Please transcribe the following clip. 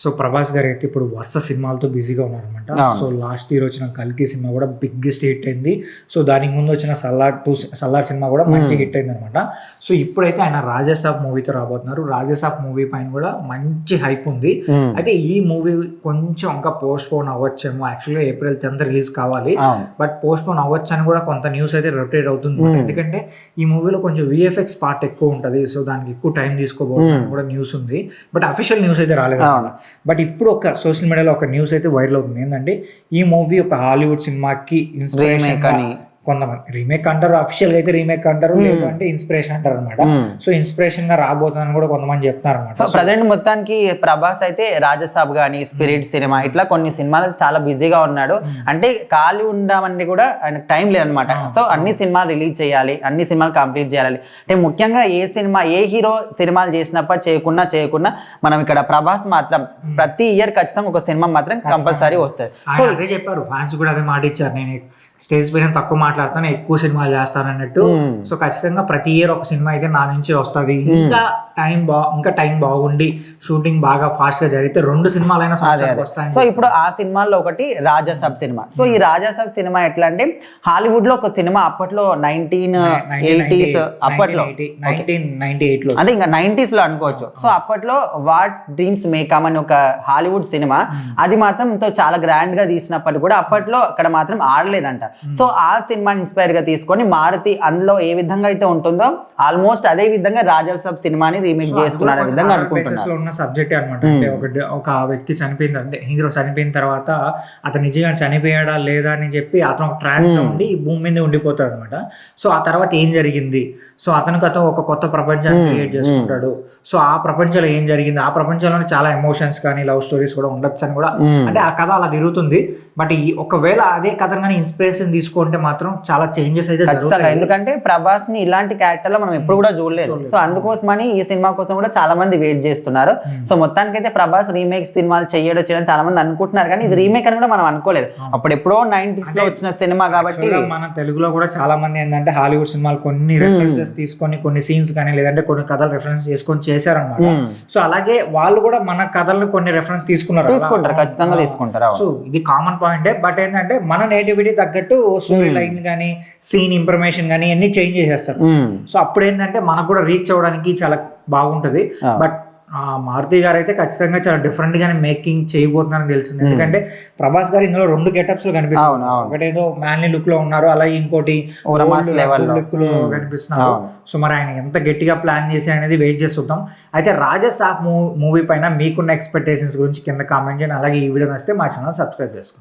So Prabhas గారు అయితే ఇప్పుడు వరుస సినిమాలతో బిజీగా ఉన్నారనమాట. సో లాస్ట్ ఇయర్ వచ్చిన కల్కి సినిమా కూడా బిగ్గెస్ట్ హిట్ అయింది. సో దానికి ముందు వచ్చిన సల్లార్ సినిమా కూడా మంచి హిట్ అయింది అనమాట. సో ఇప్పుడైతే ఆయన రాజాసాబ్ మూవీతో రాబోతున్నారు. రాజాసాబ్ మూవీ పైన కూడా మంచి హైప్ ఉంది. అయితే ఈ మూవీ కొంచెం ఇంకా పోస్ట్ పోన్ అవ్వచ్చేమో. యాక్చువల్గా April 10th రిలీజ్ కావాలి, బట్ పోస్ట్ పోన్ అవ్వచ్చు అని కూడా కొంత న్యూస్ అయితే రొటేట్ అవుతుంది. ఎందుకంటే ఈ మూవీలో కొంచెం VFX పార్ట్ ఎక్కువ ఉంటుంది. సో దానికి ఎక్కువ టైం తీసుకోబోతుందని కూడా న్యూస్ ఉంది, బట్ అఫీషియల్ న్యూస్ అయితే రాలేదు. బట్ ఇప్పుడు ఒక సోషల్ మీడియాలో ఒక న్యూస్ అయితే వైరల్ అవుతుంది. ఏంటంటే ఈ మూవీ ఒక హాలీవుడ్ సినిమాకి ఇన్స్పిరేషన్ అని కొంతమంది రీమేక్ అంటారు, అఫీషియల్ అయితే రీమేక్ అంటారు, లేదంటే ఇన్స్పిరేషన్ అంటారు అనమాట. సో ఇన్స్పిరేషన్ గా రాబోతుందని కూడా కొంతమంది చెప్తున్నారు అనమాట. సో ప్రజెంట్ మొత్తానికి ప్రభాస్ అయితే రాజసాబ్ గానీ, స్పిరిట్ సినిమా ఇట్లా కొన్ని సినిమాలు చాలా బిజీగా ఉన్నాడు. అంటే ఖాళీ ఉండమంటే కూడా ఆయన టైం లేదనమాట. సో అన్ని సినిమాలు రిలీజ్ చేయాలి, అన్ని సినిమాలు కంప్లీట్ చేయాలి. అంటే ముఖ్యంగా ఏ హీరో సినిమాలు చేసినప్పుడు చేయకున్నా మనం ఇక్కడ ప్రభాస్ మాత్రం ప్రతి ఇయర్ ఖచ్చితంగా ఒక సినిమా మాత్రం కంపల్సరీ వస్తుంది. సో అదే చెప్పారు, ఫ్యాన్స్ కూడా అదే మాట ఇచ్చారు, నేను స్టేజ్ పైన తక్కువ మాట్లాడతాను, ఎక్కువ సినిమాలు చేస్తాను అన్నట్టు. సో ఖచ్చితంగా ప్రతి ఇయర్ ఒక సినిమా అయితే నా నుంచి వస్తుంది. ఇంకా టైం బాగుండి షూటింగ్ బాగా ఫాస్ట్ గా జరిగితే 2 సినిమాలైనా వస్తాయి. సో ఇప్పుడు ఆ సినిమాల్లో ఒకటి రాజాసాబ్ సినిమా. సో ఈ రాజాసాబ్ సినిమా ఎట్లా అంటే హాలీవుడ్ లో ఒక సినిమా అప్పట్లో 1980s అప్పట్లో 1998 అంటే ఇంకా 90s లో అనుకోవచ్చు. సో అప్పట్లో వాట్ డ్రీమ్స్ మే కమ్ అని ఒక హాలీవుడ్ సినిమా, అది మాత్రం చాలా గ్రాండ్ గా తీసినప్పటికీ కూడా అప్పట్లో అక్కడ మాత్రం ఆడలేదంట. సో ఆ సినిమాని ఇన్స్పైర్ గా తీసుకొని మారుతి అందులో ఏ విధంగా అయితే ఉంటుందో ఆల్మోస్ట్ అదే విధంగా రాజాసాబ్ సినిమాని రీమేక్ చేస్తున్నారు విధంగా అనుకుంటున్నారు. ఉన్న సబ్జెక్ట్ అనమాట. అంటే ఒక వ్యక్తి చనిపోయింది, అంటే హీరో చనిపోయిన తర్వాత అతను నిజంగా చనిపోయాడా లేదా అని చెప్పి అతను ఒక ట్రాన్స్ లో ఉండి భూమి మీద ఉండిపోతాడు అనమాట. సో ఆ తర్వాత ఏం జరిగింది, సో అతను ఒక కొత్త ప్రపంచాన్ని క్రియేట్ చేసుకుంటాడు. సో ఆ ప్రపంచంలో ఏం జరిగింది, ఆ ప్రపంచంలో చాలా ఎమోషన్స్ కానీ లవ్ స్టోరీస్ కూడా ఉండొచ్చు అని కూడా, అంటే ఆ కథ అలా తిరుగుతుంది. బట్ ఒకవేళ అదే కథ కానీ ఇన్స్పిరేషన్ తీసుకుంటే మాత్రం చాలా చేంజెస్ అయితే ఖచ్చితంగా. ఎందుకంటే ప్రభాస్ ని ఇలాంటి క్యారెక్టర్ లో మనం ఎప్పుడు కూడా చూడలేదు. సో అందుకోసమని ఈ సినిమా కోసం కూడా చాలా మంది వెయిట్ చేస్తున్నారు. సో మొత్తానికి అయితే ప్రభాస్ రీమేక్ సినిమాలు చేయడం చాలా మంది అనుకుంటున్నారు, కానీ ఇది రీమేక్ అని కూడా మనం అనుకోలేదు. అప్పుడు ఎప్పుడో 90s లో వచ్చిన సినిమా కాబట్టి. మన తెలుగులో కూడా చాలా మంది ఏంటంటే హాలీవుడ్ సినిమాలు కొన్ని రెఫరెన్సెస్ తీసుకొని కొన్ని సీన్స్ కానీ లేదంటే కొన్ని కథలు రెఫరెన్స్ చేసుకొని చేశారన్నమాట. సో అలాగే వాళ్ళు కూడా మన కథలను కొన్ని రెఫరెన్స్ తీసుకుంటారు, ఖచ్చితంగా తీసుకుంటారు. సో ఇది కామన్ పాయింటే. బట్ ఏంటంటే మన నేటివిటీ తగ్గట్టు స్టోరీ లైన్ కానీ సీన్ ఇన్ఫర్మేషన్ కానీ అన్ని చేంజ్ చేసేస్తారు. సో అప్పుడు ఏంటంటే మనకు కూడా రీచ్ అవ్వడానికి చాలా బాగుంటది. బట్ మారుతి గారు అయితే ఖచ్చితంగా చాలా డిఫరెంట్ గానే మేకింగ్ చేయబోతున్నారని తెలిసింది. ఎందుకంటే ప్రభాస్ గారు ఇందులో 2 గెటప్స్ లో కనిపిస్తారు. ఒకటేదో మ్యాన్లీ లుక్ లో ఉన్నారు, అలాగే ఇంకోటి లుక్ లో కనిపిస్తున్నారు. సో మరి ఆయన ఎంత గట్టిగా ప్లాన్ చేసి అనేది వెయిట్ చేస్తుంటాం. అయితే రాజాసాబ్ మూవీ పైన మీకున్న ఎక్స్పెక్టేషన్స్ గురించి కింద కామెంట్ చేయండి. అలాగే ఈ వీడియో నచ్చితే మా ఛానల్ సబ్స్క్రైబ్ చేసుకోండి.